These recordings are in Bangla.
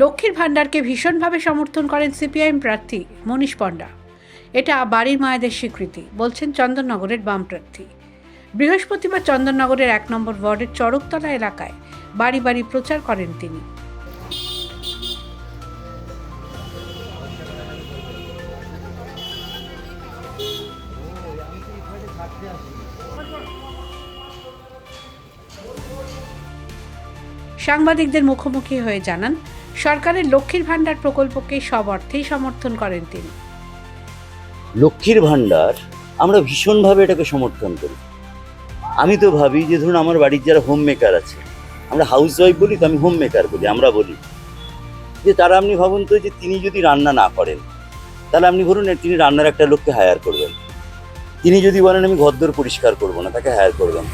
লক্ষ্মীর ভাণ্ডারকে ভীষণভাবে সমর্থন করেন সিপিআইএম প্রার্থী মনীষ পণ্ডা। এটা বাড়ির মায়েদের স্বীকৃতি বলছেন চন্দননগরের বাম প্রার্থী। বৃহস্পতিবার চন্দননগরের 1 নম্বর ওয়ার্ডের চড়কতলা এলাকায় বাড়ি বাড়ি প্রচার করেন তিনি। সাংবাদিকদের মুখোমুখি হয়ে জানান, সরকারের লক্ষ্মীর ভাণ্ডার প্রকল্পকে সব অর্থেই সমর্থন করেন তিনি। লক্ষ্মীর ভাণ্ডার আমরা ভীষণভাবে এটাকে সমর্থন করি। আমি তো ভাবি যে ধরুন আমার বাড়ির যারা হোম মেকার আছে, আমরা হাউস ওয়াইফ বলি তো আমি হোম মেকার বলি, আমরা বলি যে তারা, আপনি ভাবুন তো যে তিনি যদি রান্না না করেন তাহলে আপনি ধরুন তিনি রান্নার একটা লোককে হায়ার করবেন। তিনি যদি বলেন আমি ঘরদোর পরিষ্কার করবো না, তাকে হায়ার করবেন।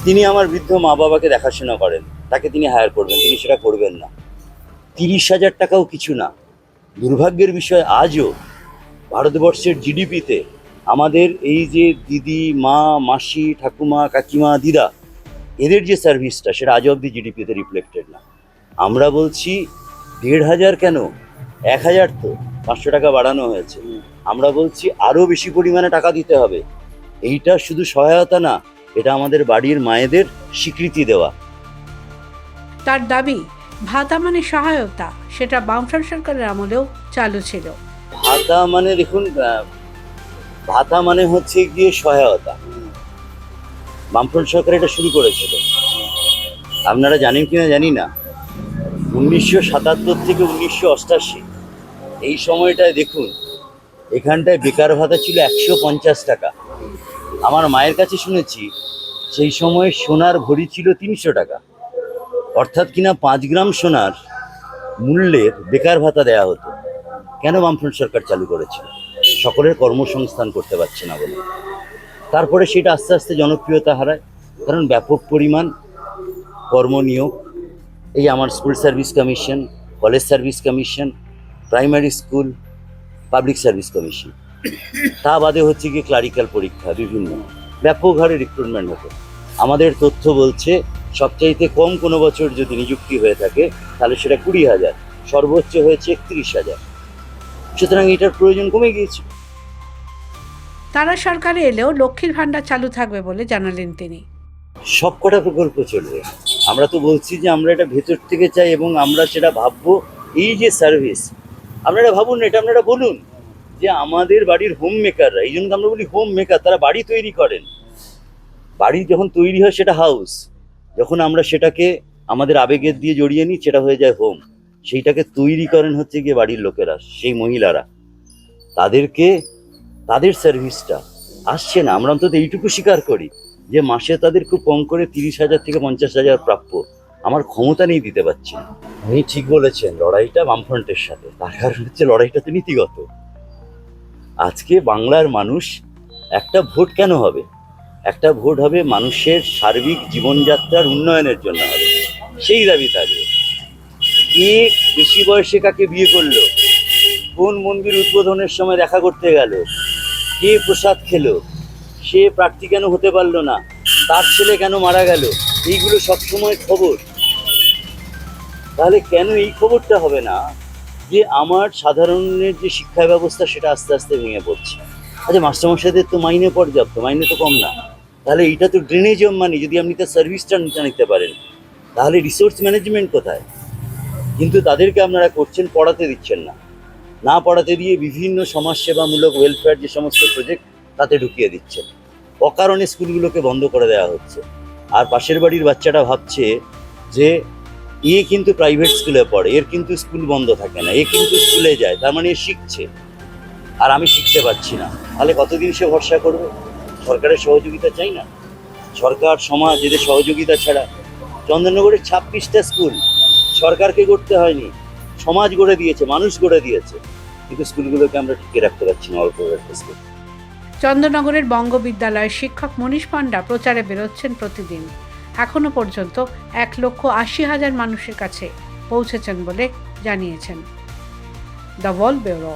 তিনি আমার বৃদ্ধ মা বাবাকে দেখাশোনা করেন, তাকে তিনি হায়ার করবেন, তিনি সেটা করবেন না। 30,000 টাকাও কিছু না। দুর্ভাগ্যের বিষয় আজও ভারতবর্ষের জিডিপিতে আমাদের এই যে দিদি, মা, মাসি, ঠাকুমা, কাকিমা, দিদা, এদের যে সার্ভিসটা সেটা আজ অব্দি জিডিপিতে রিফ্লেক্টেড না। আমরা বলছি 1,500 কেন, 1,000, তো 500 টাকা বাড়ানো হয়েছে। আমরা বলছি আরও বেশি পরিমাণে টাকা দিতে হবে। এইটা শুধু সহায়তা না, এটা আমাদের বাড়ির মায়েদের স্বীকৃতি দেওয়া। তার দাবি, ভাতা মানে সহায়তা, সেটা বামফ্রন্ট সরকারের আমলেও চালু ছিল। ভাতা মানে দেখুন, ভাতা মানে হচ্ছে গিয়ে সহায়তা। বামফ্রন্ট সরকার এটা শুরু করেছিল। আপনারা জানেন কিনা জানি না, 1977 থেকে 1988 এই সময়টায় দেখুন, এখানটায় বেকার ভাতা ছিল 150 টাকা। আমার মায়ের কাছে শুনেছি সেই সময় সোনার ভরি ছিল 300 টাকা, অর্থাৎ কিনা 5 গ্রাম সোনার মূল্যের বেকার ভাতা দেয়া হতো। কেন বামফ্রন্ট সরকার চালু করেছিল? সকলের কর্মসংস্থান করতে পারছে না বলে। তারপরে সেটা আস্তে আস্তে জনপ্রিয়তা হারায়, কারণ ব্যাপক পরিমাণ কর্মনিয়োগ। এই আমার school service commission, college service commission, primary school, public service commission, তা বাদে হচ্ছে গিয়ে ক্লারিক্যাল পরীক্ষা, বিভিন্ন ব্যাপক হারে রিক্রুটমেন্ট হতো। আমাদের তথ্য বলছে সবচাইতে কম কোনো বছর যদি নিযুক্তি হয়ে থাকে তাহলে সেটা 20,000, সর্বোচ্চ হয়েছে 31,000। সুতরাং এটার প্রয়োজন কমে গিয়েছে। তারা সরকারে এলেও লক্ষ্মীর ভাণ্ডার চালু থাকবে বলে জানালেন তিনি। সব কটা প্রকল্প চলবে। আমরা তো বলছি যে আমরা এটা ভেতর থেকে চাই এবং আমরা সেটা ভাববো। এই যে সার্ভিস, আপনারা ভাবুন, এটা আপনারা বলুন যে আমাদের বাড়ির হোম মেকাররা, এই জন্য আমরা বলি হোম মেকার, তারা বাড়ি তৈরি করেন। বাড়ি যখন তৈরি হয় সেটা হাউস, যখন আমরা সেটাকে আমাদের আবেগের দিয়ে জড়িয়ে নিই সেটা হয়ে যায় হোম। সেইটাকে তৈরি করেন হচ্ছে গিয়ে বাড়ির লোকেরা, সেই মহিলারা। তাদেরকে তাদের সার্ভিসটা আসছে না। আমরা অন্তত এইটুকু স্বীকার করি যে মাসে তাদের খুব কম করে 30,000 থেকে 50,000 প্রাপ্য। আমার ক্ষমতা নেই, দিতে পারছি না। আপনি ঠিক বলেছেন, লড়াইটা বামফ্রন্টের সাথে। তার কারণ হচ্ছে লড়াইটা তো নীতিগত। আজকে বাংলার মানুষ, একটা ভোট কেন হবে? একটা ভোট হবে মানুষের সার্বিক জীবনযাত্রার উন্নয়নের জন্য হবে, সেই দাবি থাকবে। কে বেশি বয়সে কাকে বিয়ে করলো, কোন মন্দির উদ্বোধনের সময় দেখা করতে গেল, কে প্রসাদ খেলো, সে প্রার্থী কেন হতে পারলো না, তার ছেলে কেন মারা গেল, এইগুলো সবসময় খবর। তাহলে কেন এই খবরটা হবে না যে আমার সাধারণের যে শিক্ষা ব্যবস্থা সেটা আস্তে আস্তে ভেঙে পড়ছে? আচ্ছা, মাস্টারমশাইদের তো মাইনে পর্যাপ্ত, মাইনে তো কম না। তাহলে এইটা তো ড্রেনেজ অফ মানি। যদি আপনি তার সার্ভিসটা নিতে পারেন, তাহলে রিসোর্স ম্যানেজমেন্ট কোথায়? কিন্তু তাদেরকে আপনারা করছেন, পড়াতে দিচ্ছেন না। না পড়াতে দিয়ে বিভিন্ন সমাজসেবামূলক ওয়েলফেয়ার যে সমস্ত প্রজেক্ট তাতে ঢুকিয়ে দিচ্ছেন। অকারণে স্কুলগুলোকে বন্ধ করে দেওয়া হচ্ছে। আর পাশের বাড়ির বাচ্চাটা ভাবছে যে এ কিন্তু প্রাইভেট স্কুলে পড়ে, এর কিন্তু স্কুল বন্ধ থাকে না, এ কিন্তু স্কুলে যায়, তার মানে এ শিখছে, আর আমি শিখতে পারছি না। তাহলে কতদিন সে ভরসা করবে? সরকারের সহযোগিতা চাই না? সরকার সমাজ এদের সহযোগিতা ছাড়া, চন্দননগরের 26টা স্কুল সরকারকে গড়তে হয়নি, সমাজ গড়ে দিয়েছে, মানুষ গড়ে দিয়েছে, কিন্তু স্কুলগুলোকে আমরা টিকে রাখতে পারছি না। অল্প স্কুল। চন্দননগরের বঙ্গ বিদ্যালয়ের শিক্ষক মনীষ পণ্ডা প্রচারে বেরোচ্ছেন প্রতিদিন। এখনো পর্যন্ত 1,80,000 মানুষের কাছে পৌঁছেছেন বলে জানিয়েছেন। The wall bureau.